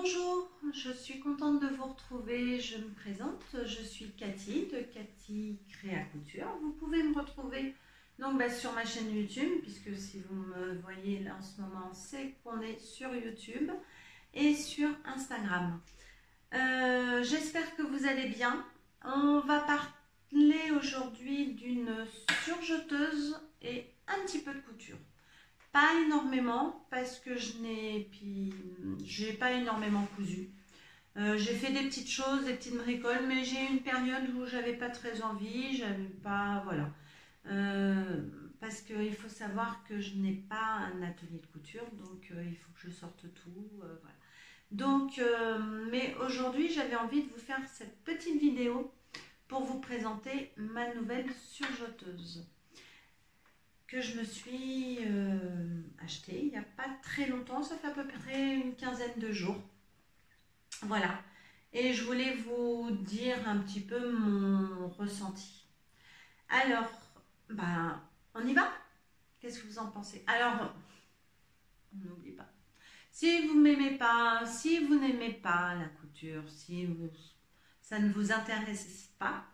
Bonjour, je suis contente de vous retrouver. Je me présente, je suis Cathy de Cathy Créa Couture. Vous pouvez me retrouver donc sur ma chaîne YouTube, puisque si vous me voyez là en ce moment, c'est qu'on est sur YouTube et sur Instagram. J'espère que vous allez bien. On va parler aujourd'hui d'une surjeteuse et un petit peu de couture. Pas énormément parce que j'ai pas énormément cousu. J'ai fait des petites choses, des petites bricoles, mais j'ai eu une période où j'avais pas très envie, j'avais pas, voilà. Parce qu'il faut savoir que je n'ai pas un atelier de couture, donc il faut que je sorte tout, voilà. Donc, mais aujourd'hui j'avais envie de vous faire cette petite vidéo pour vous présenter ma nouvelle surjeteuse que je me suis achetée il n'y a pas très longtemps, ça fait à peu près une quinzaine de jours. Voilà, et je voulais vous dire un petit peu mon ressenti. Alors, on y va? Qu'est-ce que vous en pensez? Alors, on n'oublie pas. Si vous m'aimez pas, si vous n'aimez pas la couture, ça ne vous intéresse pas,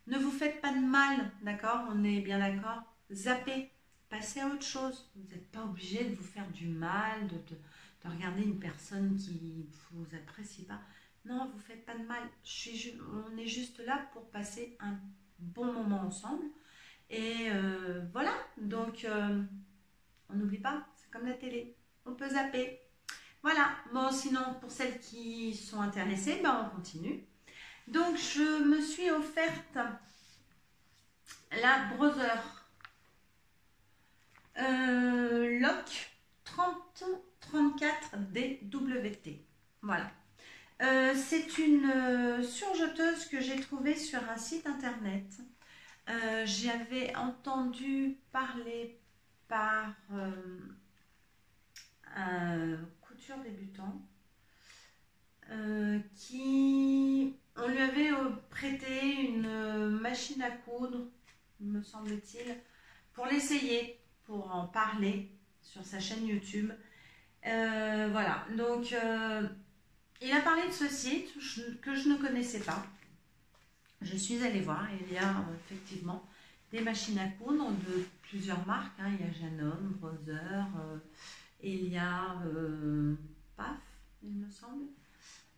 ne vous faites pas de mal, d'accord? On est bien d'accord? Zappez, passez à autre chose. Vous n'êtes pas obligé de vous faire du mal, de regarder une personne qui ne vous apprécie pas. Non, vous ne faites pas de mal. On est juste là pour passer un bon moment ensemble. Et voilà, donc on n'oublie pas, c'est comme la télé, on peut zapper. Voilà, bon, sinon pour celles qui sont intéressées, on continue. Donc je me suis offerte la Brother Lock 3034 DWT. Voilà. C'est une surjeteuse que j'ai trouvée sur un site internet. J'avais entendu parler par un couture débutant on lui avait prêté une machine à coudre, me semble-t-il, pour l'essayer, pour en parler sur sa chaîne YouTube. Voilà, donc il a parlé de ce site que je ne connaissais pas. Je suis allée voir, il y a effectivement des machines à coudre de plusieurs marques. Il y a Janome, Brother, il y a PAF, il me semble.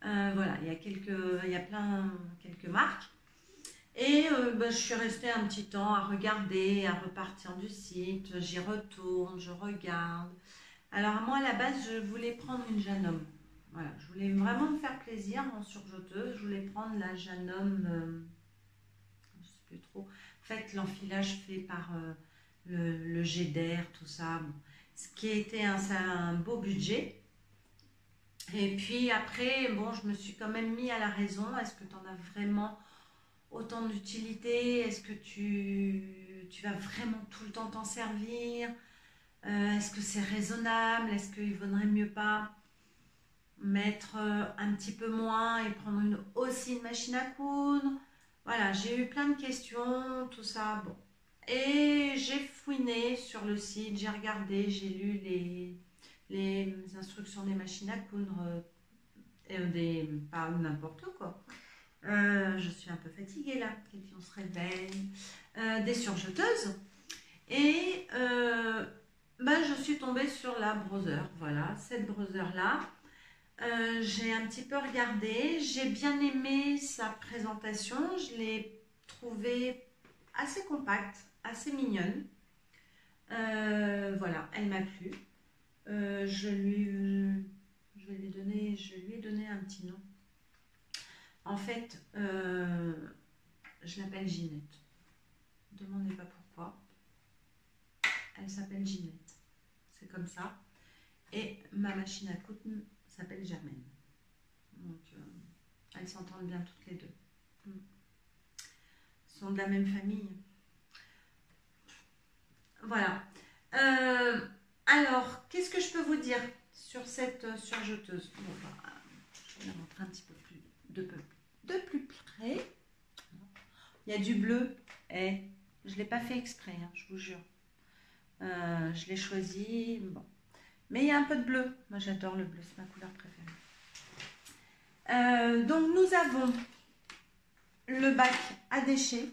Voilà, il y a quelques marques. Et je suis restée un petit temps à regarder, à repartir du site. J'y retourne, je regarde. Alors moi, à la base, je voulais prendre une Janome. Voilà, je voulais vraiment me faire plaisir en surjeteuse. Je voulais prendre la Janome, je ne sais plus trop. En fait, l'enfilage fait par le jet d'air, tout ça. Bon. Ce qui était un beau budget. Et puis après, bon, je me suis quand même mis à la raison. Est-ce que tu en as vraiment autant d'utilité? Est-ce que tu vas vraiment tout le temps t'en servir? Est-ce que c'est raisonnable? Est-ce qu'il vaudrait mieux pas mettre un petit peu moins et prendre aussi une machine à coudre? Voilà, j'ai eu plein de questions, tout ça. Bon. Et j'ai fouiné sur le site, j'ai regardé, j'ai lu les instructions des machines à coudre, pas n'importe quoi. Je suis un peu fatiguée là, on se réveille. Des surjeteuses. Et je suis tombée sur la Brother. Voilà, cette Brother là. J'ai un petit peu regardé, j'ai bien aimé sa présentation, je l'ai trouvée assez compacte, assez mignonne. Voilà, elle m'a plu. Je lui ai donné un petit nom. En fait, je l'appelle Ginette. Ne me demandez pas pourquoi. Elle s'appelle Ginette. C'est comme ça. Et ma machine à coudre s'appelle Germaine. Donc, elles s'entendent bien toutes les deux. Elles sont de la même famille. Voilà. Alors, qu'est-ce que je peux vous dire sur cette surjeteuse? Bon, je vais la montrer un petit peu plus de plus près. Il y a du bleu. Et je ne l'ai pas fait exprès, je vous jure. Je l'ai choisi. Bon. Mais il y a un peu de bleu. Moi, j'adore le bleu. C'est ma couleur préférée. Donc nous avons le bac à déchets,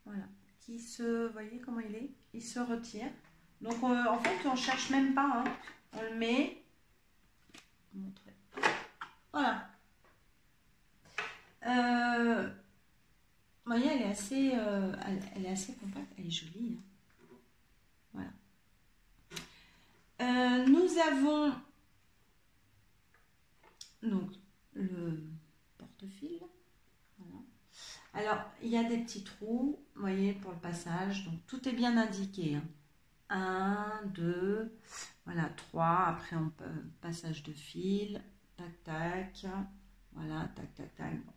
voilà, qui se, vous voyez comment il est, il se retire. Donc en fait on cherche même pas, hein. On le met, montrer. Voilà. Vous voyez, elle est assez compacte, elle est jolie, hein. Voilà. Nous avons donc le porte-fil. Voilà. Alors, il y a des petits trous, vous voyez, pour le passage. Donc, tout est bien indiqué, hein. 1, 2, voilà, 3. Après, on peut passage de fil, tac, tac. Voilà, tac, tac, tac. Bon.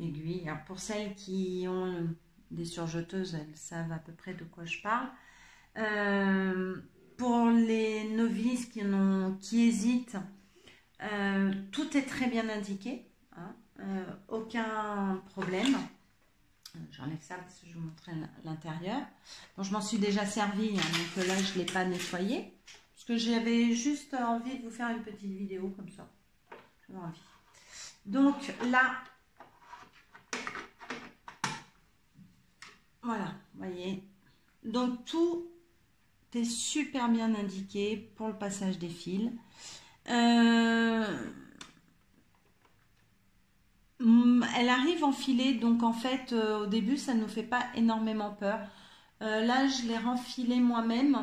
Aiguille. Alors, pour celles qui ont des surjeteuses, elles savent à peu près de quoi je parle. Pour les novices qui hésitent, tout est très bien indiqué, hein, aucun problème. J'enlève ça parce que je vous montrer l'intérieur. Bon, je m'en suis déjà servi, hein, donc là je ne l'ai pas nettoyé parce que j'avais juste envie de vous faire une petite vidéo comme ça. J'avais envie. Donc là, voilà, vous voyez. Donc tout est super bien indiqué pour le passage des fils. Elle arrive enfilée, donc en fait au début ça ne nous fait pas énormément peur. Là je l'ai renfilée moi-même.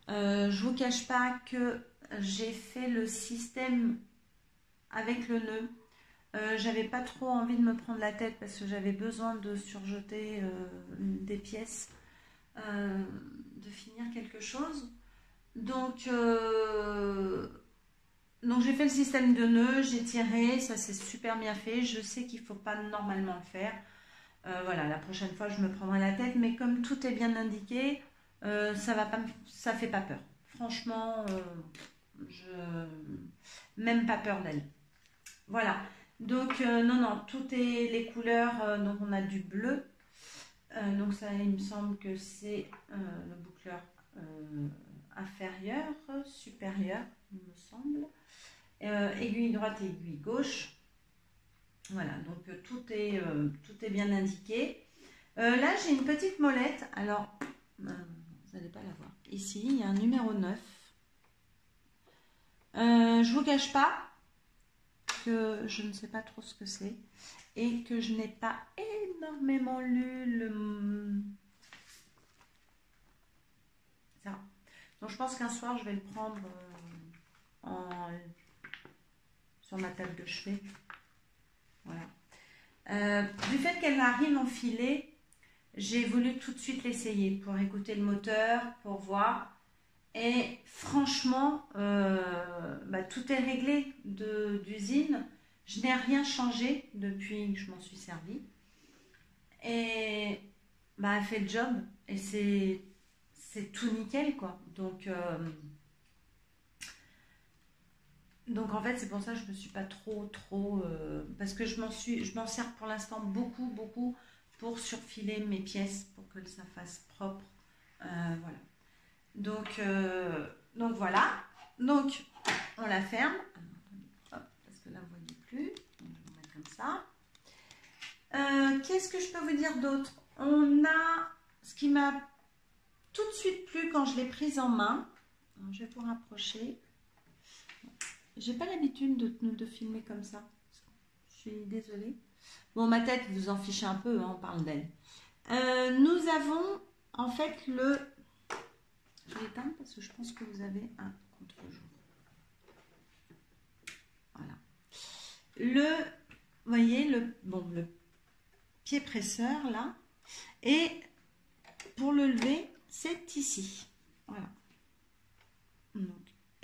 Je vous cache pas que j'ai fait le système avec le nœud. J'avais pas trop envie de me prendre la tête parce que j'avais besoin de surjeter des pièces, de finir quelque chose. Donc j'ai fait le système de nœuds, j'ai tiré, ça s'est super bien fait. Je sais qu'il ne faut pas normalement le faire. Voilà, la prochaine fois je me prendrai la tête, mais comme tout est bien indiqué, ça fait pas peur. Franchement, même pas peur d'elle. Voilà. Donc non, tout est les couleurs. Donc on a du bleu. Donc ça, il me semble que c'est le boucleur inférieur, supérieur, il me semble. Aiguille droite et aiguille gauche. Voilà, donc tout est bien indiqué. Là, j'ai une petite molette. Alors, vous n'allez pas la voir. Ici, il y a un numéro 9. Je ne vous cache pas que je ne sais pas trop ce que c'est et que je n'ai pas énormément lu ça. Donc, je pense qu'un soir, je vais le prendre sur ma table de chevet. Voilà. Du fait qu'elle arrive enfilée, j'ai voulu tout de suite l'essayer pour écouter le moteur, pour voir. Et franchement, tout est réglé d'usine. Je n'ai rien changé depuis que je m'en suis servie. Et elle fait le job. Et c'est tout nickel, quoi. Donc en fait, c'est pour ça que je ne me suis pas trop parce que je m'en sers pour l'instant beaucoup pour surfiler mes pièces pour que ça fasse propre. Voilà. Donc voilà. Donc on la ferme. Hop, parce que là vous voyez plus. Donc, je vais mettre comme ça. Qu'est-ce que je peux vous dire d'autre? On a ce qui m'a tout de suite plu quand je l'ai prise en main. Alors, je vais vous rapprocher. J'ai pas l'habitude de filmer comme ça. Je suis désolée. Bon, ma tête, vous en fichez un peu, hein, on parle d'elle. Nous avons en fait le... Je vais l'éteindre parce que je pense que vous avez un contre-jour. Voilà. Vous voyez, le pied presseur là. Et pour le lever, c'est ici. Voilà. Donc,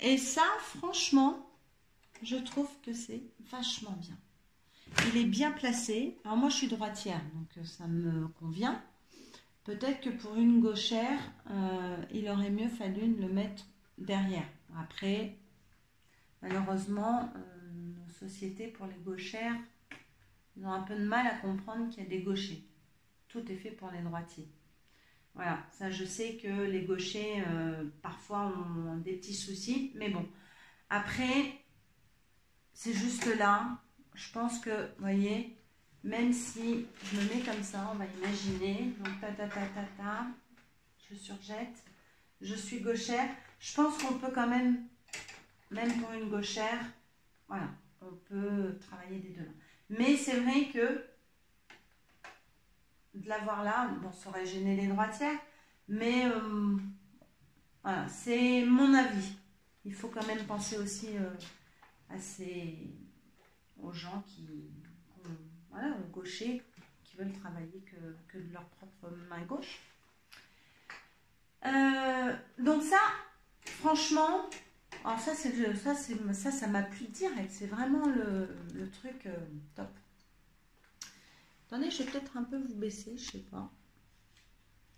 et ça, franchement... Je trouve que c'est vachement bien. Il est bien placé. Alors moi, je suis droitière, donc ça me convient. Peut-être que pour une gauchère, il aurait mieux fallu le mettre derrière. Après, malheureusement, nos sociétés pour les gauchères, ils ont un peu de mal à comprendre qu'il y a des gauchers. Tout est fait pour les droitiers. Voilà, ça je sais que les gauchers, parfois, ont des petits soucis. Mais bon, après... C'est juste là, je pense que, vous voyez, même si je me mets comme ça, on va imaginer, donc je surjette, je suis gauchère, je pense qu'on peut quand même pour une gauchère, voilà, on peut travailler des deux mains. Mais c'est vrai que de l'avoir là, bon, ça aurait gêné les droitières, mais voilà, c'est mon avis. Il faut quand même penser aussi aux gens voilà, aux gauchers qui veulent travailler que de leur propre main gauche. Donc ça, franchement, alors ça m'a plu direct. C'est vraiment le truc top. Attendez, je vais peut-être un peu vous baisser, je sais pas.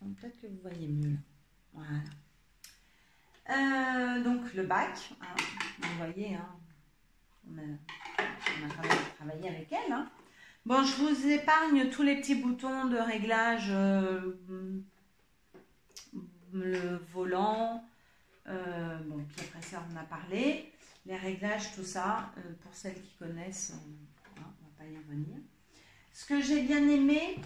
Peut-être que vous voyez mieux. Voilà. Donc le bac, hein, vous voyez, hein, on a quand même travaillé avec elle. Hein. Bon, je vous épargne tous les petits boutons de réglage, le volant, bon, puis après ça on a parlé, les réglages, tout ça, pour celles qui connaissent, on ne va pas y revenir. Ce que j'ai bien aimé,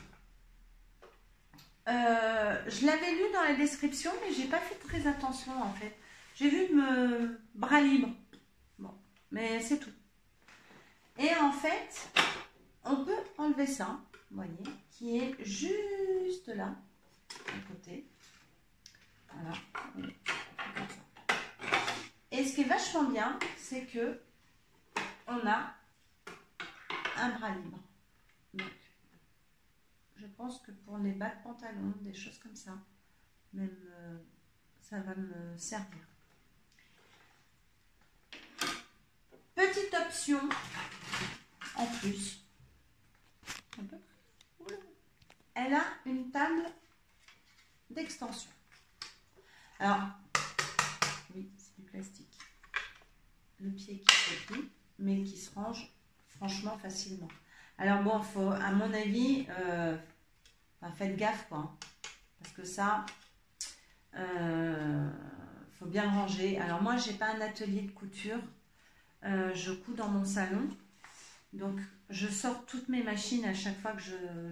je l'avais lu dans la description, mais j'ai pas fait très attention en fait. J'ai vu bras libre, bon, mais c'est tout. Et en fait, on peut enlever ça, vous voyez, qui est juste là, à côté. Voilà. Et ce qui est vachement bien, c'est que on a un bras libre. Donc, je pense que pour les bas de pantalon, des choses comme ça, même ça va me servir. Petite option en plus. Elle a une table d'extension. Alors, oui, c'est du plastique. Le pied qui se plie, mais qui se range franchement facilement. Alors bon, faut, à mon avis, faites gaffe quoi, parce que ça, faut bien le ranger. Alors moi, j'ai pas un atelier de couture, je couds dans mon salon, donc je sors toutes mes machines à chaque fois que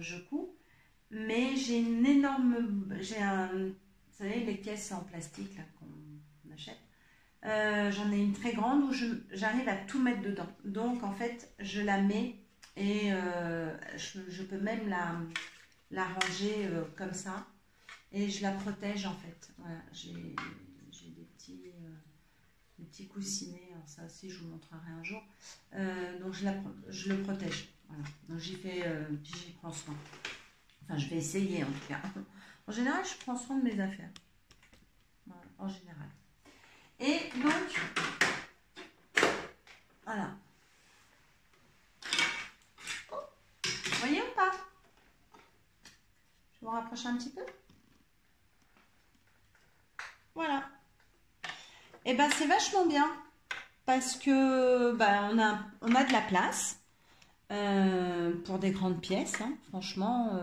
je couds, mais j'ai une énorme, vous savez, les caisses en plastique là qu'on achète. J'en ai une très grande où j'arrive à tout mettre dedans. Donc en fait, je la mets et je peux même la ranger comme ça et je la protège en fait. Voilà, j'ai des petits coussinets. Alors ça aussi, je vous montrerai un jour. Donc je le protège. Voilà. Donc j'y prends soin. Enfin, je vais essayer en tout cas. En général, je prends soin de mes affaires. Voilà, en général. Et donc, voilà. Oh, vous voyez ou pas? Je vous rapproche un petit peu. Voilà. Et ben c'est vachement bien parce que on a de la place pour des grandes pièces. Hein. Franchement,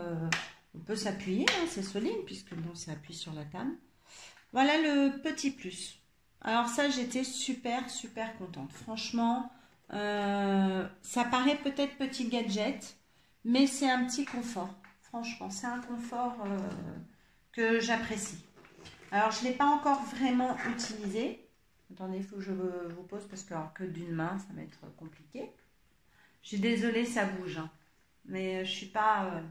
on peut s'appuyer, hein, c'est solide puisque bon, ça appuie sur la table. Voilà le petit plus. Alors ça, j'étais super contente. Franchement, ça paraît peut-être petit gadget, mais c'est un petit confort. Franchement, c'est un confort que j'apprécie. Alors, je ne l'ai pas encore vraiment utilisé. Attendez, il faut que je vous pose parce que d'une main, ça va être compliqué. Je suis désolée, ça bouge. Hein. Mais je ne suis pas...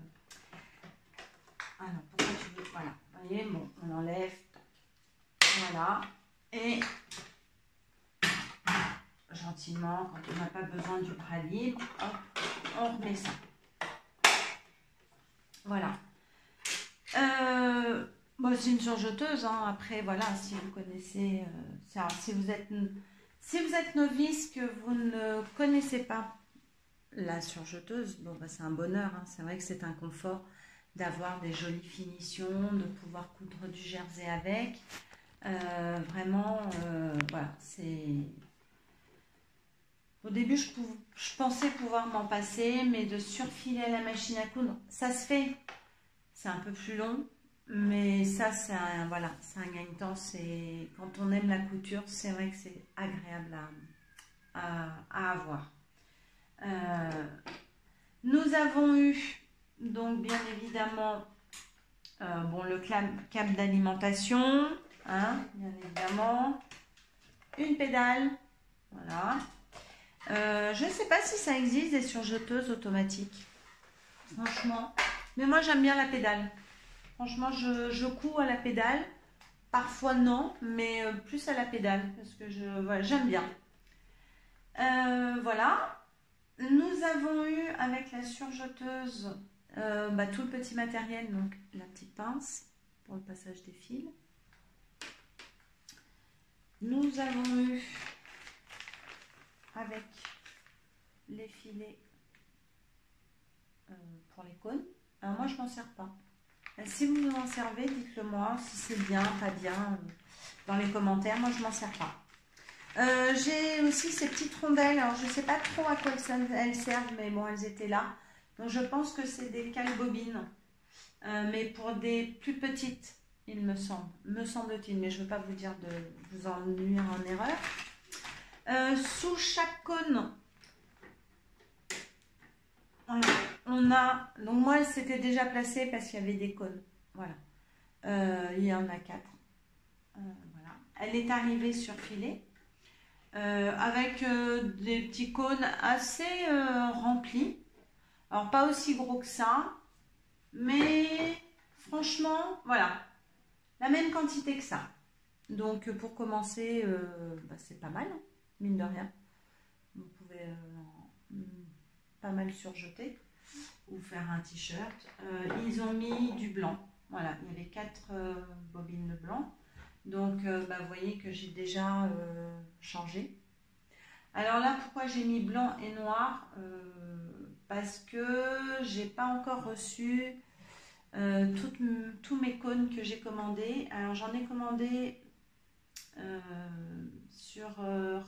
Ah non, pourquoi tu veux... Voilà, vous voyez, bon, on enlève... Voilà, et gentiment, quand on n'a pas besoin du bras libre, hop, on remet ça. Voilà. Bon, c'est une surjeteuse, hein. Après, voilà, si vous connaissez, si vous êtes novice, que vous ne connaissez pas la surjeteuse, bon, c'est un bonheur, hein. C'est vrai que c'est un confort d'avoir des jolies finitions, de pouvoir coudre du jersey avec. Vraiment, voilà, c'est... Au début, je pensais pouvoir m'en passer, mais de surfiler à la machine à coudre, ça se fait. C'est un peu plus long, mais ça, c'est un gagne-temps. Quand on aime la couture, c'est vrai que c'est agréable à avoir. Nous avons eu, donc bien évidemment, bon, le câble d'alimentation, hein, bien évidemment, une pédale, voilà. Je ne sais pas si ça existe des surjeteuses automatiques, franchement, mais moi j'aime bien la pédale. Franchement, je couds à la pédale, parfois non, mais plus à la pédale, parce que voilà, j'aime bien. Voilà. Nous avons eu avec la surjeteuse tout le petit matériel, donc la petite pince pour le passage des fils. Nous avons eu avec les filets pour les cônes. Alors moi je m'en sers pas. Si vous en servez, dites-le moi si c'est bien, pas bien, dans les commentaires. Moi je m'en sers pas. J'ai aussi ces petites rondelles, alors je ne sais pas trop à quoi elles servent, mais bon, elles étaient là. Donc je pense que c'est des cale-bobines, mais pour des plus petites, il me semble-t-il, mais je ne veux pas vous dire de vous en nuire en erreur. Sous chaque cône, on a, donc moi c'était déjà placé parce qu'il y avait des cônes, voilà. Il y en a 4, voilà. Elle est arrivée sur filet. Avec des petits cônes assez remplis. Alors pas aussi gros que ça, mais franchement, voilà, la même quantité que ça. Donc pour commencer, c'est pas mal, hein, mine de rien. Vous pouvez pas mal surjeter ou faire un t-shirt. Ils ont mis du blanc. Voilà, il y avait 4 bobines de blanc. Donc, vous voyez que j'ai déjà changé. Alors là, pourquoi j'ai mis blanc et noir? Parce que j'ai pas encore reçu tous mes cônes que j'ai commandés. Alors, j'en ai commandé sur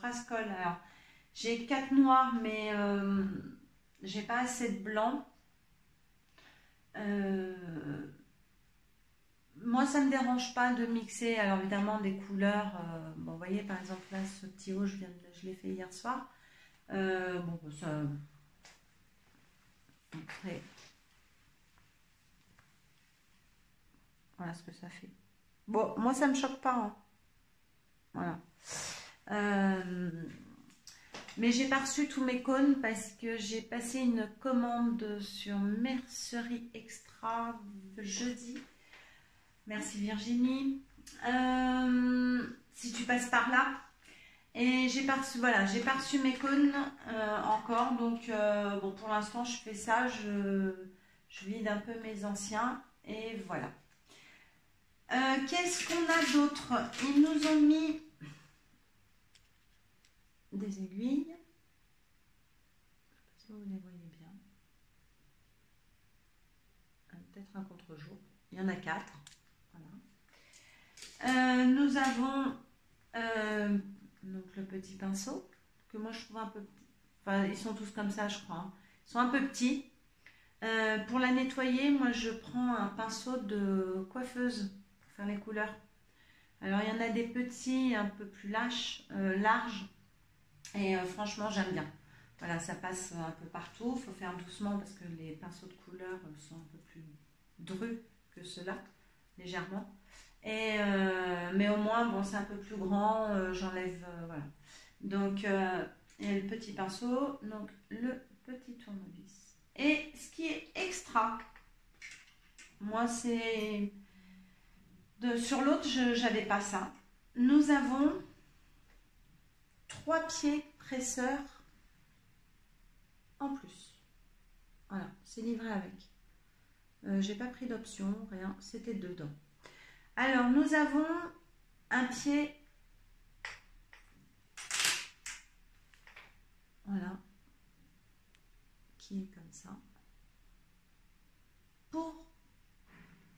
Rascol. Alors, j'ai 4 noirs, mais j'ai pas assez de blanc. Moi, ça ne me dérange pas de mixer, alors évidemment, des couleurs. Bon, vous voyez, par exemple, là, ce petit haut, je l'ai fait hier soir. Bon, ça... Après, voilà ce que ça fait. Bon, moi, ça ne me choque pas. Hein. Voilà. Mais j'ai pas reçu tous mes cônes parce que j'ai passé une commande sur Mercerie Extra jeudi. Merci Virginie. Si tu passes par là. Et j'ai pas reçu, voilà, j'ai pas reçu mes cônes encore. Donc bon, pour l'instant je fais ça, je vide un peu mes anciens. Et voilà. Qu'est-ce qu'on a d'autre? Ils nous ont mis des aiguilles. Je sais pas si vous les voyez bien. Peut-être un contre-jour. Il y en a 4. Voilà. Nous avons donc le petit pinceau que moi je trouve un peu petit. Enfin, ils sont tous comme ça, je crois. Hein. Ils sont un peu petits. Pour la nettoyer, moi je prends un pinceau de coiffeuse pour faire les couleurs. Alors il y en a des petits un peu plus larges. Et franchement, j'aime bien. Voilà, ça passe un peu partout. Il faut faire doucement parce que les pinceaux de couleur sont un peu plus drus que ceux-là, légèrement. Et, mais au moins, bon, c'est un peu plus grand. J'enlève, voilà. Donc, et le petit pinceau, donc le petit tournevis. Et ce qui est extra, moi, c'est... Sur l'autre, je n'avais pas ça. Nous avons 3 pieds presseurs en plus. Voilà, c'est livré avec. J'ai pas pris d'option, rien, c'était dedans. Alors, nous avons un pied, voilà, qui est comme ça, pour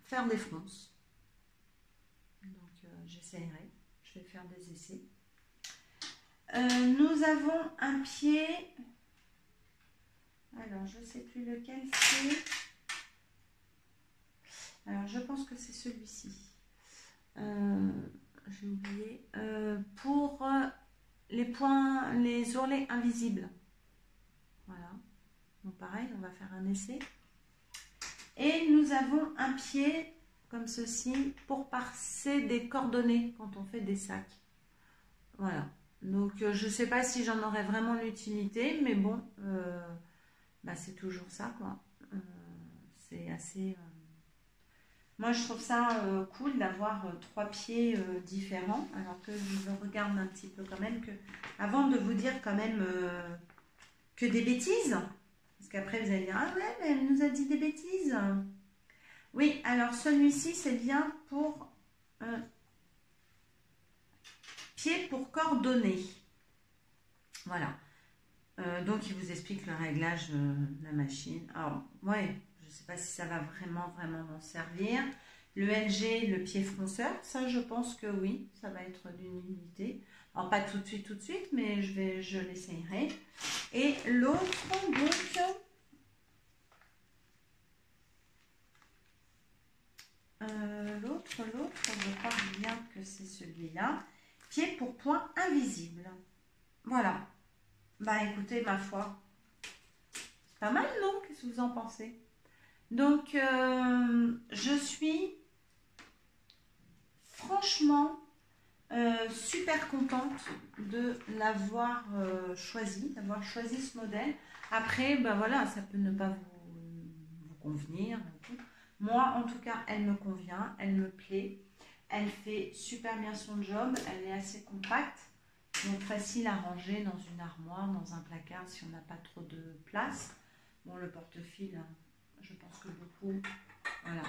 faire des fronces. Donc, j'essaierai, je vais faire des essais. Nous avons un pied, alors je ne sais plus lequel c'est, alors je pense que c'est celui-ci, j'ai oublié, pour les ourlets invisibles, voilà, Donc pareil, on va faire un essai. Et nous avons un pied comme ceci pour passer des coordonnées quand on fait des sacs. Voilà. Donc je ne sais pas si j'en aurai vraiment l'utilité, mais bon, c'est toujours ça, quoi. C'est assez... Moi, je trouve ça cool d'avoir 3 pieds différents, alors que je regarde un petit peu quand même que... Avant de vous dire quand même que des bêtises, parce qu'après vous allez dire, ah ouais, mais elle nous a dit des bêtises. Oui, alors celui-ci, c'est bien pour pied pour coordonner. Voilà. Donc, il vous explique le réglage de la machine. Alors, ouais, je ne sais pas si ça va vraiment m'en servir. Le LG, le pied fronceur, ça, je pense que oui, ça va être d'une utilité. Alors, pas tout de suite, mais je l'essayerai. Et l'autre, donc... l'autre, je crois bien que c'est celui-là. Pied pour point invisible. Voilà. Bah écoutez, ma foi, c'est pas mal, non? Qu'est-ce que vous en pensez? Donc, je suis franchement super contente de l'avoir choisi, ce modèle. Après, ben voilà, ça peut ne pas vous convenir. Moi, en tout cas, elle me convient, elle me plaît. Elle fait super bien son job, elle est assez compacte. Donc facile à ranger dans une armoire, dans un placard si on n'a pas trop de place. Bon, le porte-fil, je pense que beaucoup, voilà,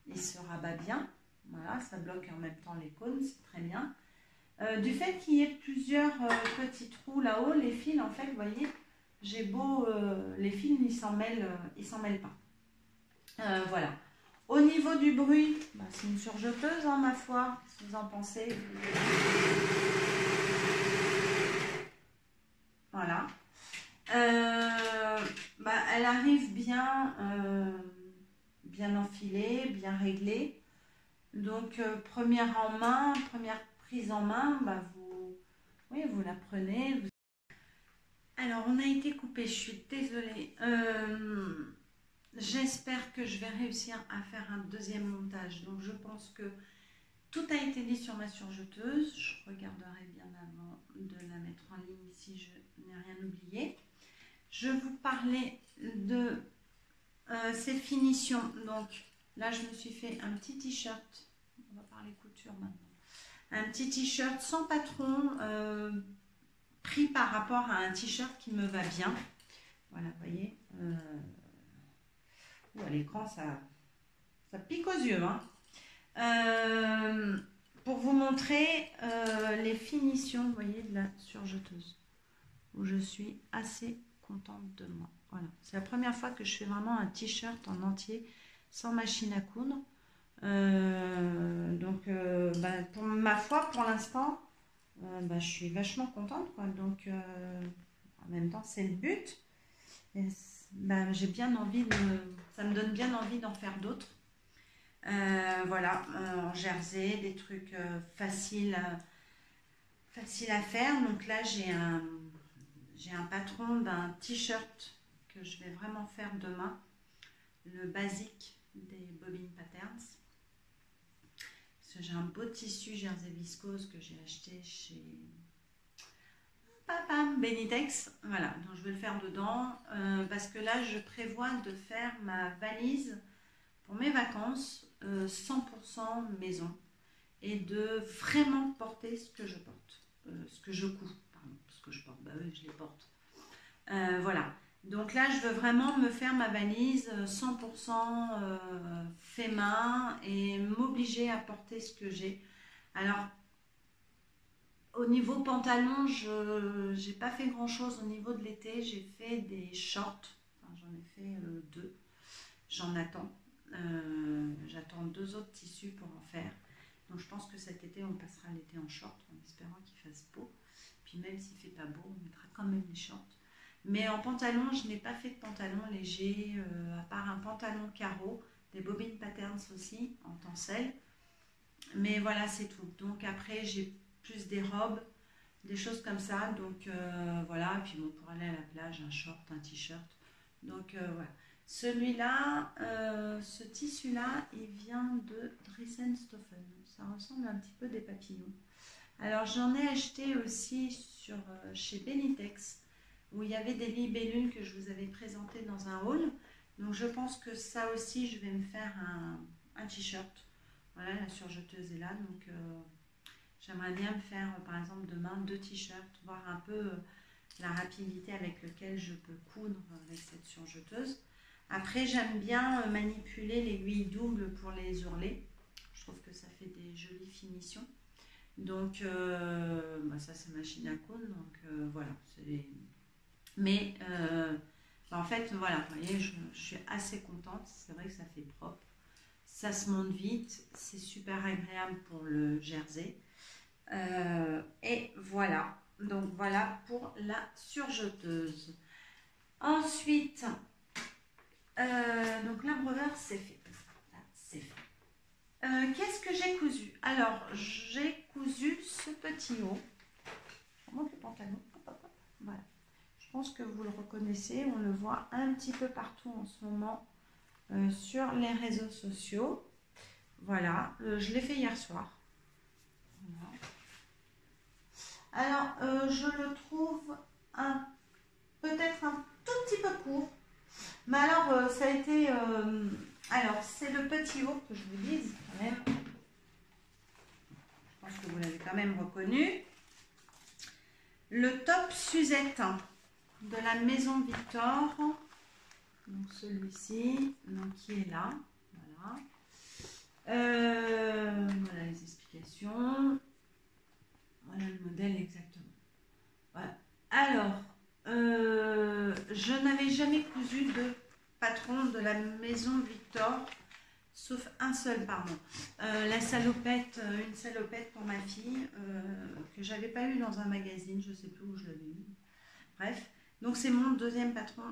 il se rabat bien. Voilà, ça bloque en même temps les cônes, c'est très bien. Du fait qu'il y ait plusieurs petits trous là-haut, les fils, en fait, vous voyez, j'ai beau, les fils, ils s'en mêlent pas. Voilà. Au niveau du bruit, c'est une surjeteuse, hein, ma foi. Qu'est-ce que vous en pensez? Voilà. Elle arrive bien, bien enfilée, bien réglée. Donc, première prise en main, vous la prenez. Alors, on a été coupé, je suis désolée. J'espère que je vais réussir à faire un deuxième montage. Donc, je pense que tout a été dit sur ma surjeteuse. Je regarderai bien avant de la mettre en ligne si je n'ai rien oublié. Je vous parlais de ces finitions. Donc, là, je me suis fait un petit t-shirt. On va parler couture maintenant. Un petit t-shirt sans patron, pris par rapport à un t-shirt qui me va bien. Voilà, vous voyez. À l'écran, ça pique aux yeux. Hein. Pour vous montrer les finitions, vous voyez, de la surjeteuse. Où je suis assez contente de moi. Voilà. C'est la première fois que je fais vraiment un t-shirt en entier sans machine à coudre. Pour ma foi, pour l'instant, je suis vachement contente, quoi. Donc, en même temps, c'est le but. Et, j'ai bien envie ça me donne bien envie d'en faire d'autres. Voilà, en jersey, des trucs faciles à faire. Donc là, j'ai un patron d'un t-shirt que je vais vraiment faire demain. Le basique des Bobbin Patterns. Parce que j'ai un beau tissu jersey viscose que j'ai acheté chez Benitex. Voilà, donc je vais le faire dedans. Parce que là, je prévois de faire ma valise pour mes vacances 100% maison. Et de vraiment porter ce que je porte. Ce que je couds, pardon. Ce que je porte, oui, je les porte. Voilà. Donc là, je veux vraiment me faire ma valise 100% fait main et m'obliger à porter ce que j'ai. Alors, au niveau pantalon, je n'ai pas fait grand chose au niveau de l'été. J'ai fait des shorts. Enfin, j'en ai fait 2. J'en attends. J'attends 2 autres tissus pour en faire. Donc, je pense que cet été, on passera l'été en short en espérant qu'il fasse beau. Puis même s'il ne fait pas beau, on mettra quand même les shorts. Mais en pantalon, je n'ai pas fait de pantalon léger, à part un pantalon carreau, des Bobbin Patterns aussi, en tencel. Mais voilà, c'est tout. Donc après, j'ai plus des robes. des choses comme ça. Donc voilà, et puis bon, pour aller à la plage, un short, un t-shirt. Donc voilà. Celui-là, ce tissu-là, il vient de Dressenstoffen. Ça ressemble un petit peu des papillons. Alors j'en ai acheté aussi chez Benitex, où il y avait des libellules que je vous avais présentées dans un haul. Donc je pense que ça aussi, je vais me faire un t-shirt. Voilà, la surjeteuse est là. Donc j'aimerais bien me faire, par exemple, demain 2 t-shirts, voir un peu la rapidité avec laquelle je peux coudre avec cette surjeteuse. Après, j'aime bien manipuler l'aiguille double pour les ourlets. Je trouve que ça fait des jolies finitions. Donc, ça c'est machine à coudre. Donc, voilà. Mais, en fait, voilà, vous voyez, je suis assez contente. C'est vrai que ça fait propre. Ça se monte vite. C'est super agréable pour le jersey. Et voilà. Donc, voilà pour la surjeteuse. Ensuite, donc l'abreuveur, c'est fait. C'est fait. Qu'est-ce que j'ai cousu? Alors, j'ai cousu ce petit haut. Je remonte le pantalon. Hop, hop, hop. Voilà. Je pense que vous le reconnaissez. On le voit un petit peu partout en ce moment sur les réseaux sociaux. Voilà. Je l'ai fait hier soir. Voilà. Alors, je le trouve peut-être un tout petit peu court. Mais alors, ça a été... alors, c'est le petit haut que je vous dise quand même. Je pense que vous l'avez quand même reconnu. Le top Suzette de la Maison Victor. Donc, celui-ci, qui est là. Voilà. Voilà les explications. Voilà le modèle exactement. Voilà. Alors... je n'avais jamais cousu de patron de la Maison Victor, sauf un seul, pardon. La salopette, une salopette pour ma fille, que j'avais pas eu dans un magazine, je sais plus où je l'avais eu. Bref, donc c'est mon deuxième patron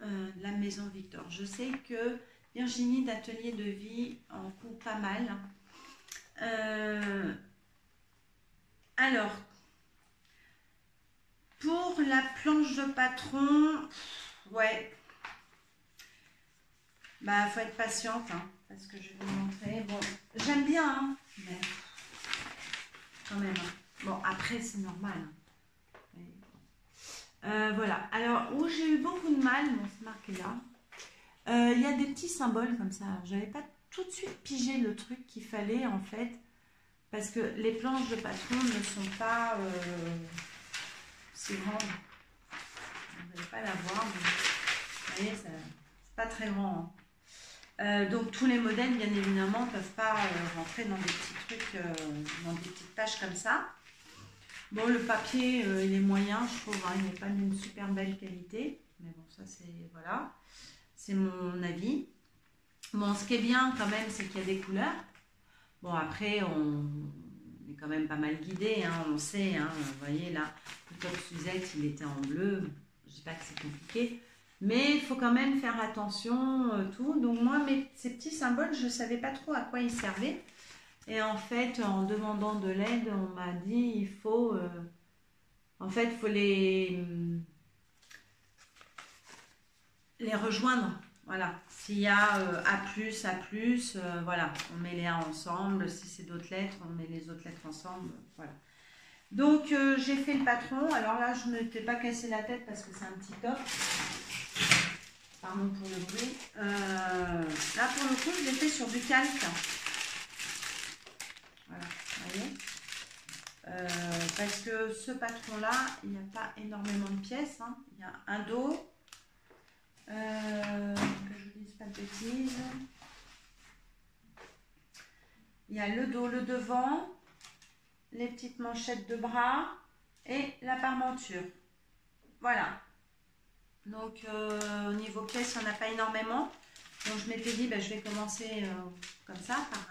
de la Maison Victor. Je sais que Virginie d'Atelier de Vie en coupe pas mal. Alors, pour la planche de patron, ouais, bah faut être patiente, hein, parce que je vais vous montrer. Bon, j'aime bien, hein, mais quand même. Hein. Bon, après c'est normal. Hein. Voilà. Alors où j'ai eu beaucoup de mal, bon, c'est marqué là. Il y a des petits symboles comme ça. J'avais pas tout de suite pigé le truc qu'il fallait en fait, parce que les planches de patron ne sont pas si grandes. Vous n'allez pas la voir, mais vous voyez, c'est pas très grand. Hein. Donc tous les modèles, bien évidemment, ne peuvent pas rentrer dans des petits trucs, dans des petites pages comme ça. Bon, le papier, il est moyen, je trouve, hein, il n'est pas d'une super belle qualité. Mais bon, ça c'est, voilà, c'est mon avis. Bon, ce qui est bien quand même, c'est qu'il y a des couleurs. Bon, après, on est quand même pas mal guidé, hein, on sait, hein, vous voyez là, le top Suzette, il était en bleu. Je dis pas que c'est compliqué, mais il faut quand même faire attention, tout. Donc moi, ces petits symboles, je ne savais pas trop à quoi ils servaient. Et en fait, en demandant de l'aide, on m'a dit, il faut... en fait, il faut les rejoindre. Voilà. S'il y a A+, voilà, on met les A ensemble. Si c'est d'autres lettres, on met les autres lettres ensemble. Voilà. Donc, j'ai fait le patron. Alors là, je ne m'étais pas cassé la tête parce que c'est un petit top. Pardon pour le bruit. Là, pour le coup, je l'ai fait sur du calque. Voilà, vous voyez. Parce que ce patron-là, il n'y a pas énormément de pièces. Hein. Il y a un dos. Que je ne dise pas de bêtises. Il y a le dos, le devant. Les petites manchettes de bras et la parmenture. Voilà. Donc, au niveau pièces, il n'y en a pas énormément. Donc, je m'étais dit, je vais commencer comme ça, par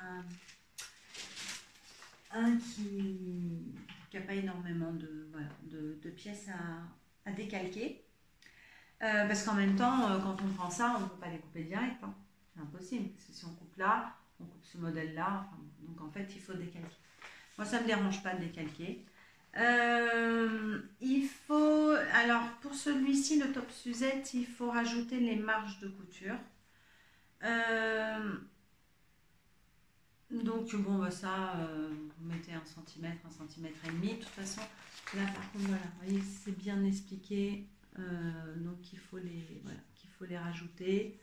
un qui n'a pas énormément de pièces à décalquer. Parce qu'en même temps, quand on prend ça, on ne peut pas les couper direct. Hein. C'est impossible. Parce que si on coupe là, on coupe ce modèle-là. Enfin, donc, en fait, il faut décalquer. Moi, ça ne me dérange pas de décalquer. Il faut, alors pour celui-ci, le top Suzette, il faut rajouter les marges de couture. Donc bon, bah ça, vous mettez 1 cm, 1 cm et demi. De toute façon, là par contre, voilà, vous voyez, c'est bien expliqué. Donc il faut les rajouter.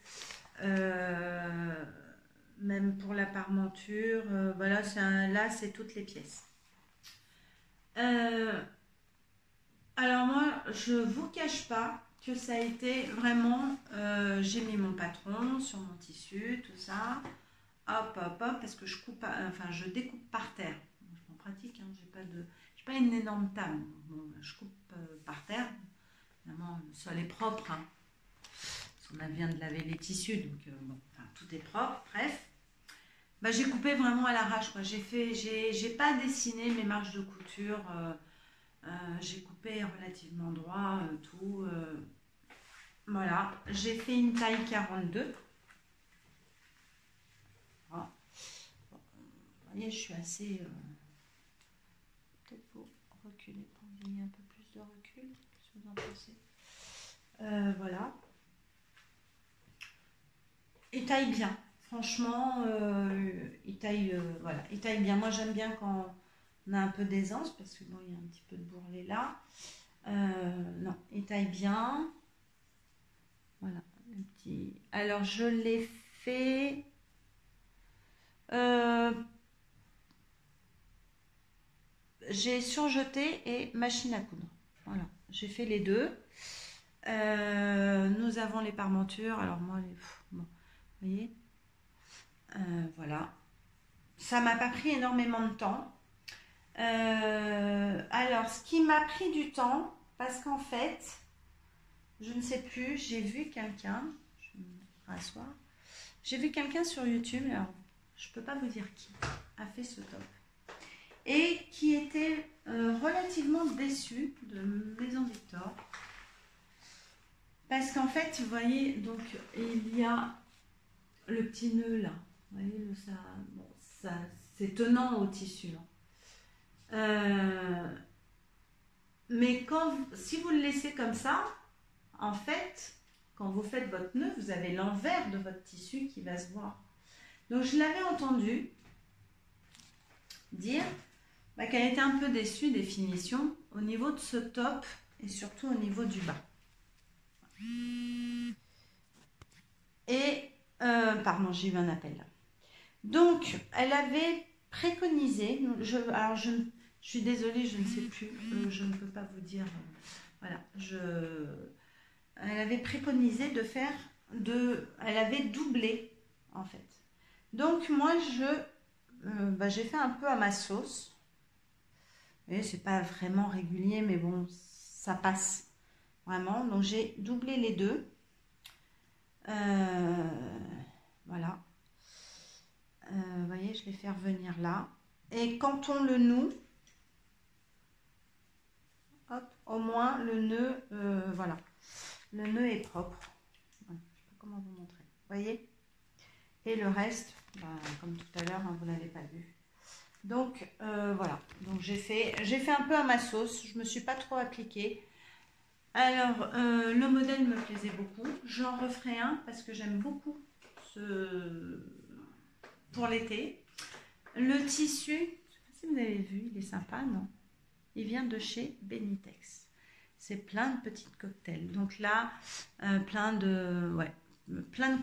Même pour la parmenture, voilà, là c'est toutes les pièces. Alors moi, je vous cache pas que ça a été vraiment, j'ai mis mon patron sur mon tissu, tout ça, hop, hop, hop, parce que je découpe par terre. Je m'en pratique, hein, j'ai pas une énorme table. Bon, je coupe par terre. Évidemment, le sol est propre, hein. On vient de laver les tissus, donc bon, enfin, tout est propre, bref. Bah, j'ai coupé vraiment à l'arrache, quoi. J'ai pas dessiné mes marges de couture, j'ai coupé relativement droit, tout. Voilà, j'ai fait une taille 42. Voilà. Bon, vous voyez, je suis assez... peut-être pour reculer, pour que vous ayez un peu plus de recul. Qu'est-ce que vous en pensez? Voilà. Il taille bien. Franchement, voilà, il taille bien. Moi, j'aime bien quand on a un peu d'aisance, parce que bon, il y a un petit peu de bourrelet là. Non, il taille bien. Voilà, un petit... Alors, je l'ai fait... j'ai surjeté et machine à coudre. Voilà, j'ai fait les deux. Nous avons les parmentures. Alors, moi, bon, vous voyez, voilà. Ça m'a pas pris énormément de temps. Alors, ce qui m'a pris du temps, parce qu'en fait, je ne sais plus, j'ai vu quelqu'un, je vais me rasseoir, j'ai vu quelqu'un sur YouTube, alors je peux pas vous dire qui a fait ce top, et qui était relativement déçu de Maison Victor, parce qu'en fait, vous voyez, donc il y a le petit nœud là, vous voyez, ça c'est tenant au tissu, hein. Mais si vous le laissez comme ça, en fait, quand vous faites votre nœud, vous avez l'envers de votre tissu qui va se voir. Donc je l'avais entendu dire qu'elle était un peu déçue des finitions au niveau de ce top et surtout au niveau du bas. Et, pardon, j'ai eu un appel là. Donc, elle avait préconisé, alors je suis désolée, je ne sais plus, je ne peux pas vous dire, voilà, elle avait préconisé de faire, elle avait doublé en fait. Donc moi j'ai fait un peu à ma sauce, et c'est pas vraiment régulier, mais bon, ça passe vraiment. Donc j'ai doublé les deux, voilà. Vous voyez, je vais faire venir là. Et quand on le noue, hop, au moins le nœud, voilà, le nœud est propre. Voilà, je ne sais pas comment vous montrer. Vous voyez? Et le reste, comme tout à l'heure, hein, vous ne l'avez pas vu. Donc voilà. Donc j'ai fait un peu à ma sauce. Je ne me suis pas trop appliquée. Alors le modèle me plaisait beaucoup. J'en referai un parce que j'aime beaucoup pour l'été. Le tissu, je ne sais pas si vous avez vu, il est sympa, non? Il vient de chez Benitex. C'est plein de petites cocktails. Donc là, plein de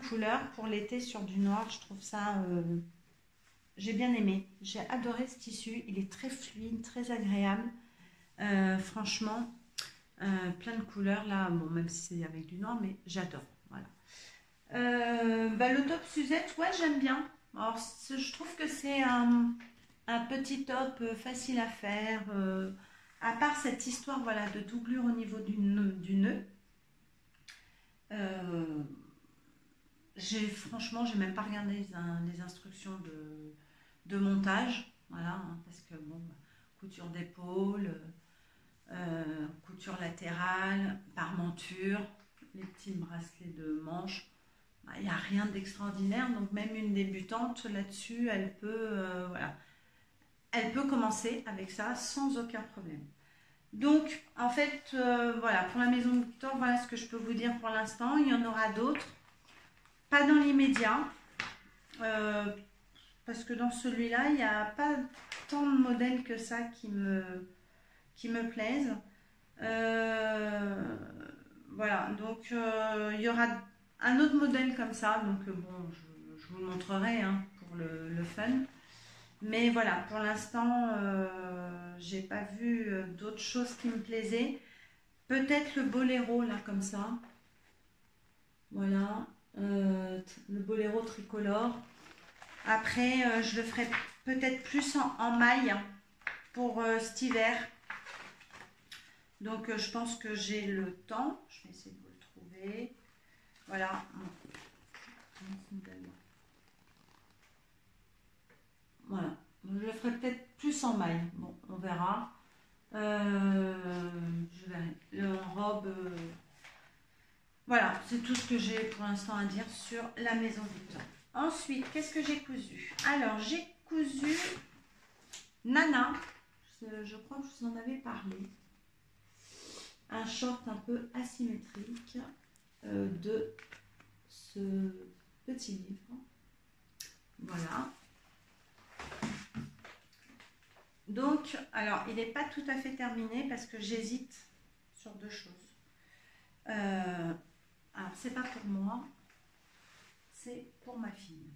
couleurs pour l'été sur du noir. Je trouve ça, j'ai bien aimé. J'ai adoré ce tissu. Il est très fluide, très agréable. Franchement, plein de couleurs là. Bon, même si c'est avec du noir, mais j'adore. Voilà. Le top Suzette, ouais, j'aime bien. Alors, je trouve que c'est un petit top facile à faire. À part cette histoire, voilà, de doublure au niveau du nœud. Franchement, j'ai même pas regardé les instructions de montage, voilà, hein, parce que bon, couture d'épaule, couture latérale, parmenture, les petits bracelets de manche, il n'y a rien d'extraordinaire. Donc même une débutante là-dessus, elle peut, voilà, elle peut commencer avec ça sans aucun problème. Donc, en fait, voilà, pour la maison Victor, voilà ce que je peux vous dire pour l'instant. Il y en aura d'autres. Pas dans l'immédiat. Parce que dans celui-là, il n'y a pas tant de modèles que ça qui me plaisent. Voilà, donc il y aura un autre modèle comme ça. Donc, bon, je vous le montrerai hein, pour le fun. Mais voilà, pour l'instant, j'ai pas vu d'autres choses qui me plaisaient. Peut-être le boléro, là, comme ça. Voilà, le boléro tricolore. Après, je le ferai peut-être plus en maille pour cet hiver. Donc, je pense que j'ai le temps. Je vais essayer de vous le trouver. Voilà. Voilà. Donc, je le ferai peut-être plus en maille. Bon, on verra. Je verrai. En robe. Voilà, c'est tout ce que j'ai pour l'instant à dire sur la maison Victor. Ensuite, qu'est-ce que j'ai cousu? Alors, j'ai cousu Nana. Je crois que je vous en avais parlé. Un short un peu asymétrique de ce petit livre. Voilà. Donc, alors, il n'est pas tout à fait terminé parce que j'hésite sur deux choses. Alors, c'est pas pour moi, c'est pour ma fille.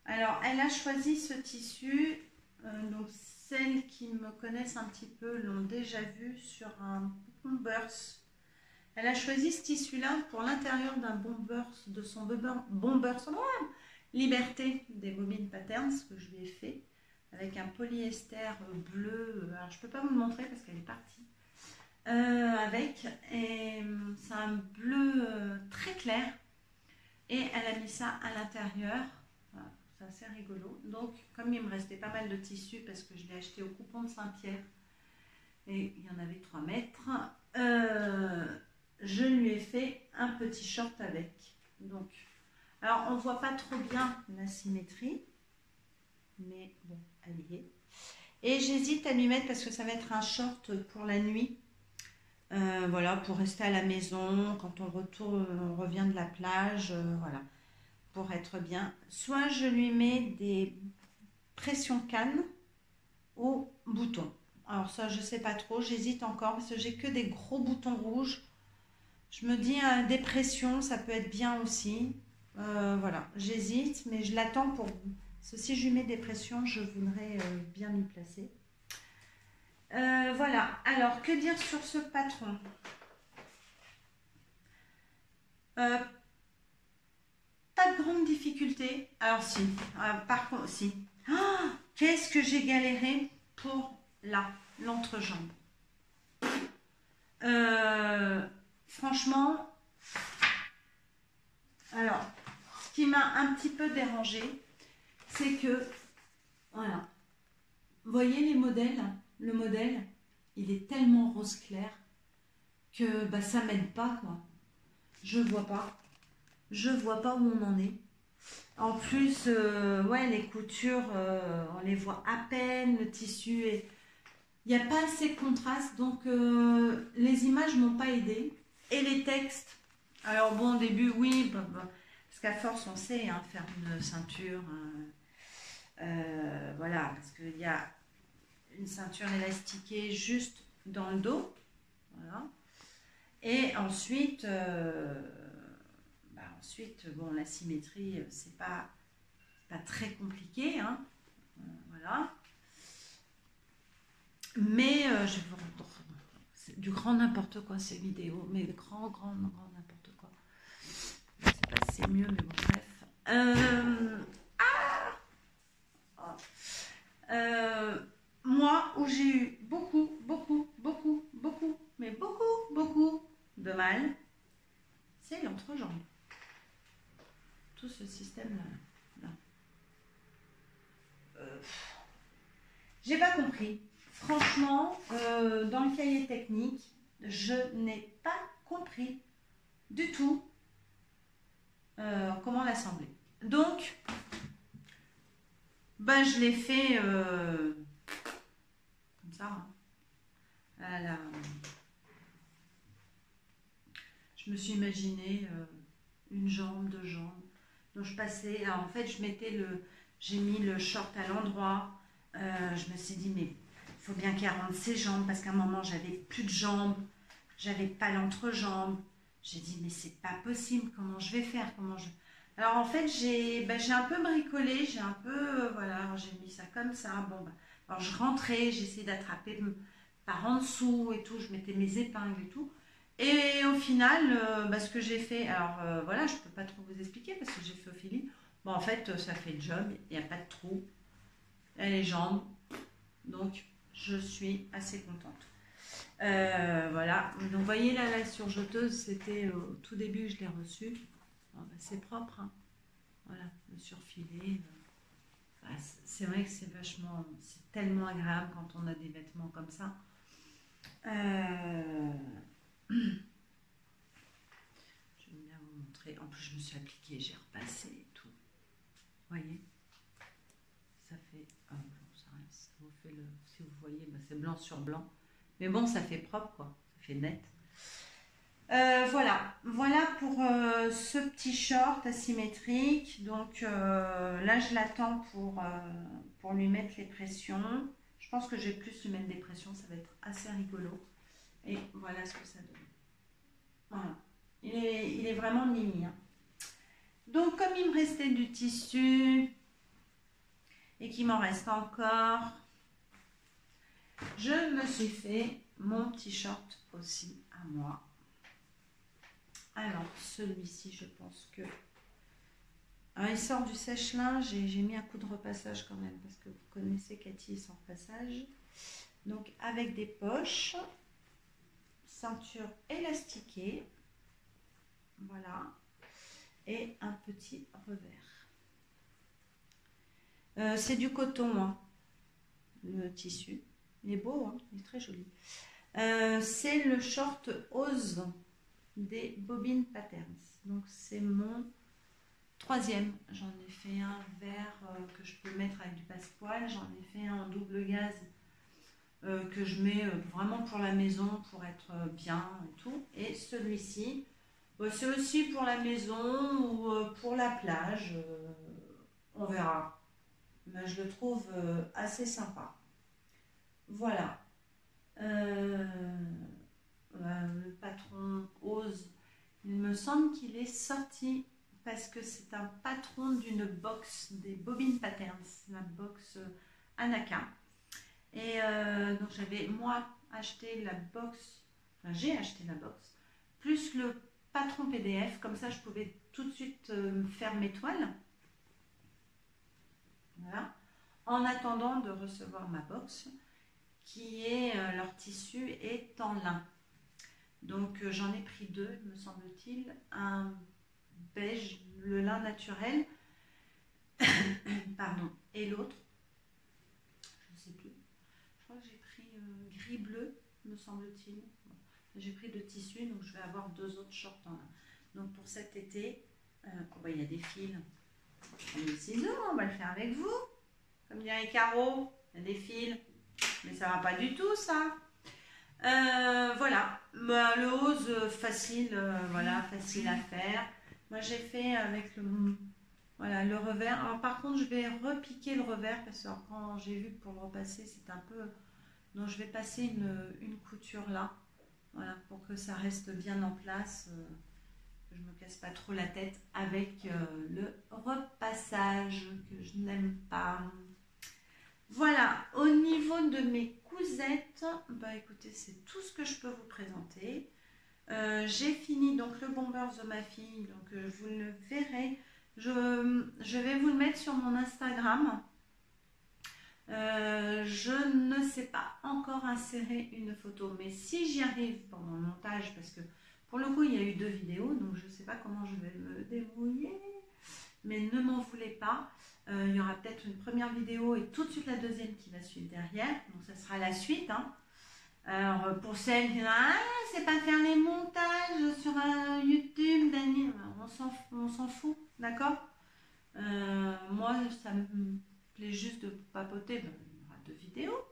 Alors, elle a choisi ce tissu. Donc, celles qui me connaissent un petit peu l'ont déjà vu sur un bombers. Elle a choisi ce tissu-là pour l'intérieur d'un bombers, de son bombers Liberté des bobines patterns que je lui ai fait avec un polyester bleu. Alors, je peux pas vous le montrer parce qu'elle est partie. Et c'est un bleu très clair et elle a mis ça à l'intérieur. Voilà, c'est assez rigolo. Donc comme il me restait pas mal de tissu parce que je l'ai acheté au coupon de Saint-Pierre et il y en avait 3 mètres, je lui ai fait un petit short avec. Donc alors on voit pas trop bien la symétrie, mais bon, elle y est. Et j'hésite à lui mettre parce que ça va être un short pour la nuit. Voilà, pour rester à la maison quand on revient de la plage, voilà, pour être bien. Soit je lui mets des pressions cannes au bouton. Alors ça, je sais pas trop, j'hésite encore parce que j'ai que des gros boutons rouges. Je me dis des pressions, ça peut être bien aussi. Voilà, j'hésite, mais je l'attends pour. Si je lui mets des pressions, je voudrais bien lui placer. Voilà, alors que dire sur ce patron? Pas de grande difficulté. Alors si, par contre, si. Oh, qu'est-ce que j'ai galéré pour l'entrejambe. Franchement, alors, ce qui m'a un petit peu dérangé, c'est que, voilà, vous voyez les modèles? Le modèle, il est tellement rose clair que bah, ça m'aide pas, quoi. Je vois pas. Je vois pas où on en est. En plus, ouais, les coutures, on les voit à peine, le tissu est... Il n'y a pas assez de contraste, donc les images m'ont pas aidé. Et les textes, alors bon, au début, oui, parce qu'à force, on sait hein, faire une ceinture, voilà, parce qu'il y a une ceinture élastiquée juste dans le dos, voilà. Et ensuite, bon, la symétrie, c'est pas très compliqué, hein, voilà. Mais je vais vous rendre, c'est du grand n'importe quoi ces vidéos, mais grand n'importe quoi. Je sais pas si c'est mieux, mais bon, bref. Moi, où j'ai eu beaucoup de mal, c'est l'entrejambe. Tout ce système-là. J'ai pas compris. Franchement, dans le cahier technique, je n'ai pas compris du tout comment l'assembler. Donc, ben, je l'ai fait comme ça. Hein. Je me suis imaginé une jambe, deux jambes. Donc je passais, alors en fait j'ai mis le short à l'endroit. Je me suis dit mais il faut bien qu'elle rende ses jambes parce qu'à un moment j'avais plus de jambes, j'avais pas l'entrejambe. J'ai dit mais c'est pas possible, comment je vais faire, Alors en fait j'ai un peu bricolé, j'ai un peu voilà, j'ai mis ça comme ça. Bon alors je rentrais, j'essayais d'attraper par en dessous et tout, je mettais mes épingles et tout. Et au final, ce que j'ai fait, alors voilà, je peux pas trop vous expliquer parce que j'ai fait Ophélie. Bon, en fait, ça fait le job, il n'y a pas de trou, il y a les jambes, donc je suis assez contente. Voilà, donc vous voyez là, la surjeteuse, c'était au tout début, je l'ai reçue. C'est propre, hein. Voilà, le surfilé. C'est vrai que c'est tellement agréable quand on a des vêtements comme ça. Je vais bien vous montrer. En plus, je me suis appliquée, j'ai repassé et tout. Vous voyez, ça fait. Oh, ça vous fait si vous voyez, c'est blanc sur blanc. Mais bon, ça fait propre, quoi. Ça fait net. Voilà pour ce petit short asymétrique. Donc là, je l'attends pour lui mettre les pressions. Je pense que je vais plus lui mettre des pressions, ça va être assez rigolo. Et voilà ce que ça donne. Voilà. Il est vraiment mimi. Hein. Donc, comme il me restait du tissu et qu'il m'en reste encore, je me suis fait mon petit short aussi à moi. Alors, celui-ci, je pense que... Alors, il sort du sèche-linge et j'ai mis un coup de repassage quand même parce que vous connaissez Cathy sans repassage. Donc, avec des poches, ceinture élastiquée, voilà, et un petit revers. C'est du coton, hein, le tissu. Il est beau, hein, il est très joli. C'est le short Ose des Bobbin Patterns. Donc c'est mon troisième. J'en ai fait un vert que je peux mettre avec du passepoil. J'en ai fait un en double gaze que je mets vraiment pour la maison, pour être bien et tout. Et celui-ci, c'est aussi pour la maison ou pour la plage. On verra. Mais je le trouve assez sympa. Voilà. Le patron Ose, il me semble qu'il est sorti parce que c'est un patron d'une box des Bobbin Patterns, la box Anaka. Et donc j'avais moi acheté la box, enfin j'ai acheté la box, plus le patron PDF, comme ça je pouvais tout de suite faire mes toiles. Voilà. En attendant de recevoir ma box, qui est leur tissu est en lin. Donc j'en ai pris deux, me semble-t-il, un beige, le lin naturel, pardon, et l'autre, je ne sais plus. Je crois que j'ai pris gris-bleu, me semble-t-il. Bon, j'ai pris deux tissus, donc je vais avoir deux autres shorts en lin. Donc pour cet été, il y a des fils, des ciseaux, on va le faire avec vous. Comme dirait Caro, il y a des fils, mais ça va pas du tout ça. Voilà, le Ose facile, voilà, facile à faire. Moi j'ai fait avec le revers. Alors par contre je vais repiquer le revers parce que quand j'ai vu que pour le repasser c'est un peu... Donc je vais passer une couture là, voilà, pour que ça reste bien en place, que je me casse pas trop la tête avec le repassage que je n'aime pas. Voilà, au niveau de mes cousettes, écoutez, c'est tout ce que je peux vous présenter. J'ai fini donc le bomber de ma fille, donc vous le verrez. Je vais vous le mettre sur mon Instagram. Je ne sais pas encore insérer une photo, mais si j'y arrive pendant le montage, parce que pour le coup il y a eu 2 vidéos, donc je ne sais pas comment je vais me débrouiller, mais ne m'en voulez pas. Il y aura peut-être une première vidéo et tout de suite la deuxième qui va suivre derrière. Donc ça sera la suite. Hein. Alors pour celles qui disent c'est pas faire les montages sur YouTube, Dani, on s'en fout, d'accord. Moi ça me plaît juste de papoter. Il y aura 2 vidéos,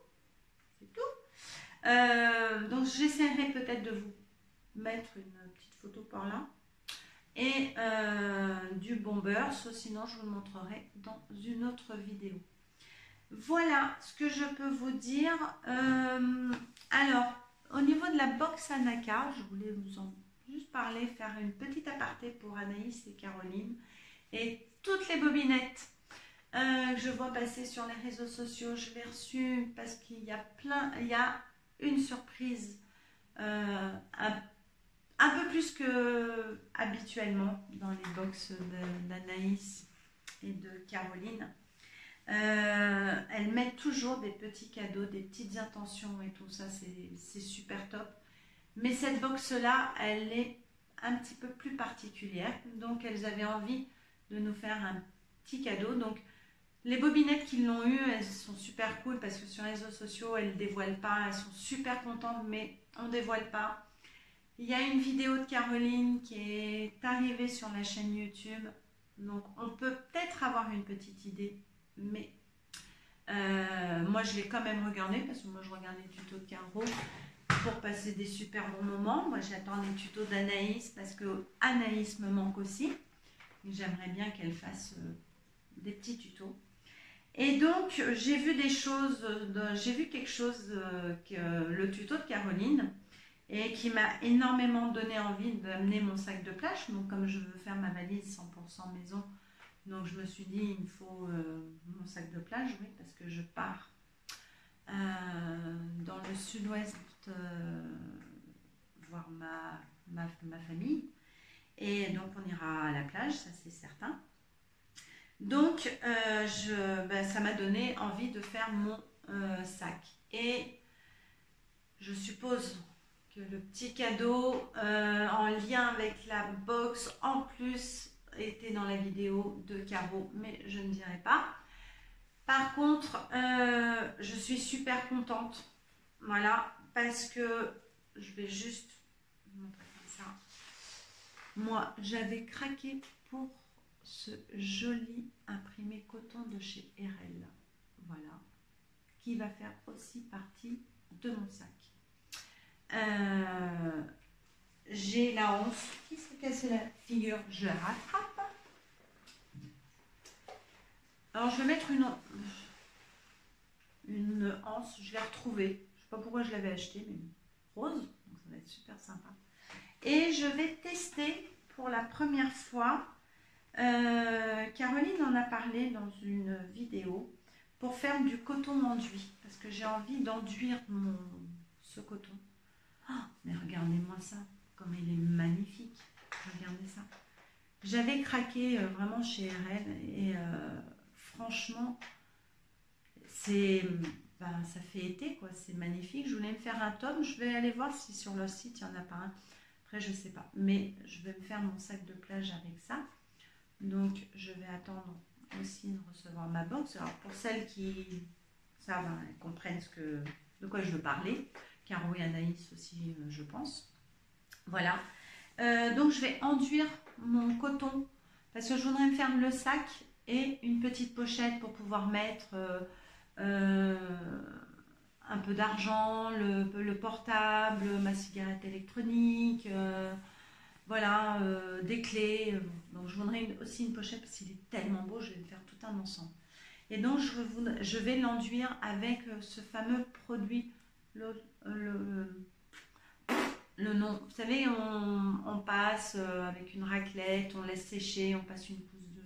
c'est tout. Donc j'essaierai peut-être de vous mettre une petite photo par là. Et du bomber, sinon je vous le montrerai dans une autre vidéo. Voilà ce que je peux vous dire. Alors, au niveau de la box Anaka, je voulais vous en juste parler, faire une petite aparté pour Anaïs et Caroline. Et toutes les bobinettes que je vois passer sur les réseaux sociaux, je l'ai reçue parce qu'il y a une surprise un peu plus que habituellement dans les box d'Anaïs et de Caroline. Elles mettent toujours des petits cadeaux, des petites intentions et tout ça, c'est super top. Mais cette box là, elle est un petit peu plus particulière, donc elles avaient envie de nous faire un petit cadeau. Donc les bobinettes qui l'ont eu, elles sont super cool parce que sur les réseaux sociaux, elles ne dévoilent pas, elles sont super contentes, mais on ne dévoile pas. Il y a une vidéo de Caroline qui est arrivée sur la chaîne YouTube, donc on peut peut-être avoir une petite idée, mais moi je l'ai quand même regardé parce que moi je regarde les tutos de Caro pour passer des super bons moments. Moi j'attends les tutos d'Anaïs parce que Anaïs me manque aussi. J'aimerais bien qu'elle fasse des petits tutos. Et donc j'ai vu des choses, j'ai vu quelque chose, le tuto de Caroline, et qui m'a énormément donné envie d'amener mon sac de plage. Donc comme je veux faire ma valise 100% maison, donc je me suis dit il me faut mon sac de plage, oui, parce que je pars dans le sud-ouest voir ma famille. Et donc on ira à la plage, ça c'est certain. Donc ça m'a donné envie de faire mon sac. Et je suppose que le petit cadeau en lien avec la box en plus était dans la vidéo de Caro, mais je ne dirai pas. Par contre, je suis super contente, voilà, parce que je vais juste vous montrer comme ça. Moi, j'avais craqué pour ce joli imprimé coton de chez RL, voilà, qui va faire aussi partie de mon sac. J'ai la anse qui s'est cassée la figure, je la rattrape. Alors je vais mettre une anse, je l'ai retrouvée, je sais pas pourquoi je l'avais achetée, mais rose, donc ça va être super sympa. Et je vais tester pour la première fois, Caroline en a parlé dans une vidéo, pour faire du coton enduit, parce que j'ai envie d'enduire ce coton. Oh, mais regardez-moi ça, comme il est magnifique. Regardez ça. J'avais craqué vraiment chez RL et franchement, ça fait été, quoi. C'est magnifique. Je voulais me faire un tome. Je vais aller voir si sur leur site il n'y en a pas un. Après, je ne sais pas. Mais je vais me faire mon sac de plage avec ça. Donc, je vais attendre aussi de recevoir ma box. Alors, pour celles qui savent, elles comprennent de quoi je veux parler. Caro et Anaïs aussi, je pense. Voilà. Donc, je vais enduire mon coton parce que je voudrais me faire le sac et une petite pochette pour pouvoir mettre un peu d'argent, le portable, ma cigarette électronique, voilà, des clés. Donc, je voudrais aussi une pochette parce qu'il est tellement beau, je vais me faire tout un ensemble. Et donc, je vais l'enduire avec ce fameux produit, le nom, vous savez, on passe avec une raclette, on laisse sécher, on passe une pousse de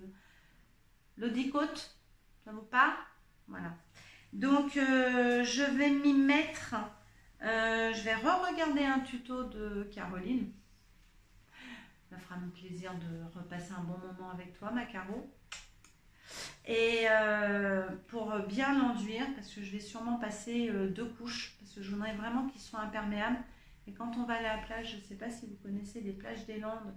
l'Odicote, ça vous parle? Voilà. Donc, je vais m'y mettre. Je vais re-regarder un tuto de Caroline. Ça fera un plaisir de repasser un bon moment avec toi, ma Caro. Et pour bien l'enduire, parce que je vais sûrement passer 2 couches, parce que je voudrais vraiment qu'ils soient imperméables. Et quand on va aller à la plage, je ne sais pas si vous connaissez les plages des Landes.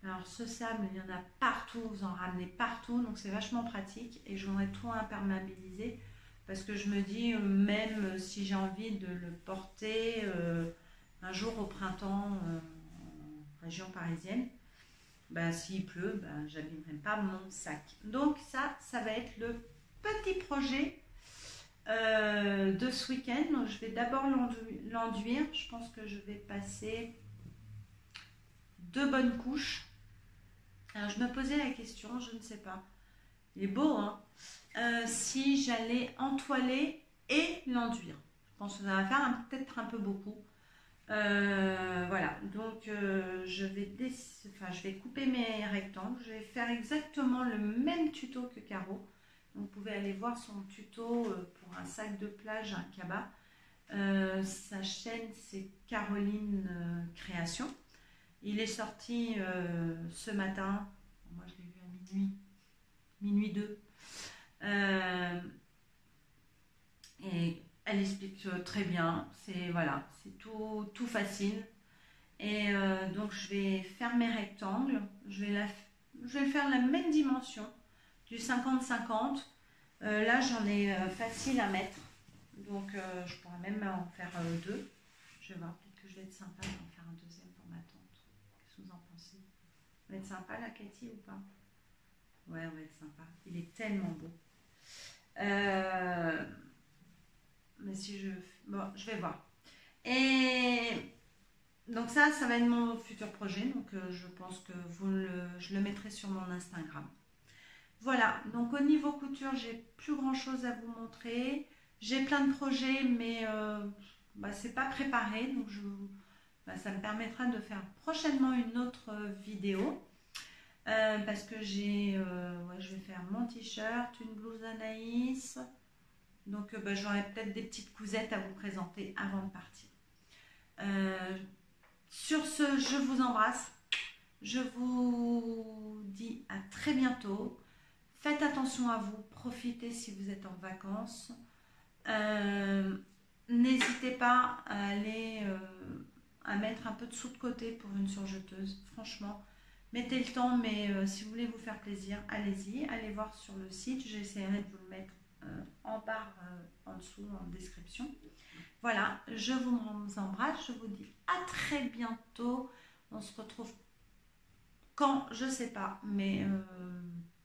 Alors ce sable, il y en a partout, vous en ramenez partout, donc c'est vachement pratique. Et je voudrais tout imperméabiliser, parce que je me dis, même si j'ai envie de le porter un jour au printemps en région parisienne, s'il pleut, je n'abîmerai pas mon sac. Donc ça va être le petit projet de ce week-end. Donc, je vais d'abord l'enduire. Je pense que je vais passer 2 bonnes couches. Alors, je me posais la question, je ne sais pas. Il est beau, hein, si j'allais entoiler et l'enduire. Je pense que ça va faire peut-être un peu beaucoup. Voilà, donc je vais couper mes rectangles. Je vais faire exactement le même tuto que Caro. Donc, vous pouvez aller voir son tuto pour un sac de plage, un cabas. Sa chaîne, c'est Caroline Création. Il est sorti ce matin. Moi, je l'ai vu à minuit 2. Et elle explique très bien. C'est voilà, c'est tout facile. Et donc, je vais faire mes rectangles. Je vais le faire la même dimension, du 50-50. Là, j'en ai facile à mettre. Donc, je pourrais même en faire 2. Je vais voir, peut-être que je vais être sympa. Je vais en faire un deuxième pour ma tante. Qu'est-ce que vous en pensez? On va être sympa, là, Cathy, ou pas? Ouais, on va être sympa. Il est tellement beau. Mais si je... Bon, je vais voir. Et donc ça va être mon futur projet. Donc, je pense que je le mettrai sur mon Instagram. Voilà, donc au niveau couture, j'ai plus grand chose à vous montrer. J'ai plein de projets, mais c'est pas préparé, donc ça me permettra de faire prochainement une autre vidéo. Parce que je vais faire mon t-shirt, une blouse Anaïs. Donc j'aurai peut-être des petites cousettes à vous présenter avant de partir. Sur ce, je vous embrasse. Je vous dis à très bientôt. Faites attention à vous, profitez si vous êtes en vacances. N'hésitez pas à aller à mettre un peu de sous de côté pour une surjeteuse. Franchement, mettez le temps, mais si vous voulez vous faire plaisir, allez-y. Allez voir sur le site. J'essaierai de vous le mettre en barre en dessous, en description. Voilà, je vous embrasse. Je vous dis à très bientôt. On se retrouve quand, je ne sais pas, mais...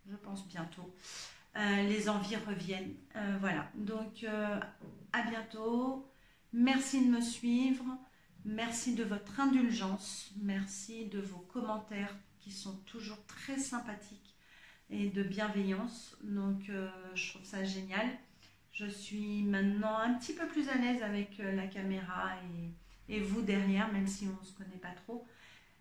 je pense bientôt. Les envies reviennent. Voilà. Donc, à bientôt. Merci de me suivre. Merci de votre indulgence. Merci de vos commentaires qui sont toujours très sympathiques et de bienveillance. Donc, je trouve ça génial. Je suis maintenant un petit peu plus à l'aise avec la caméra et vous derrière, même si on ne se connaît pas trop.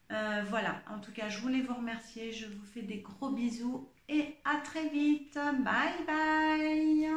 Voilà, en tout cas, je voulais vous remercier. Je vous fais des gros bisous et à très vite. Bye bye.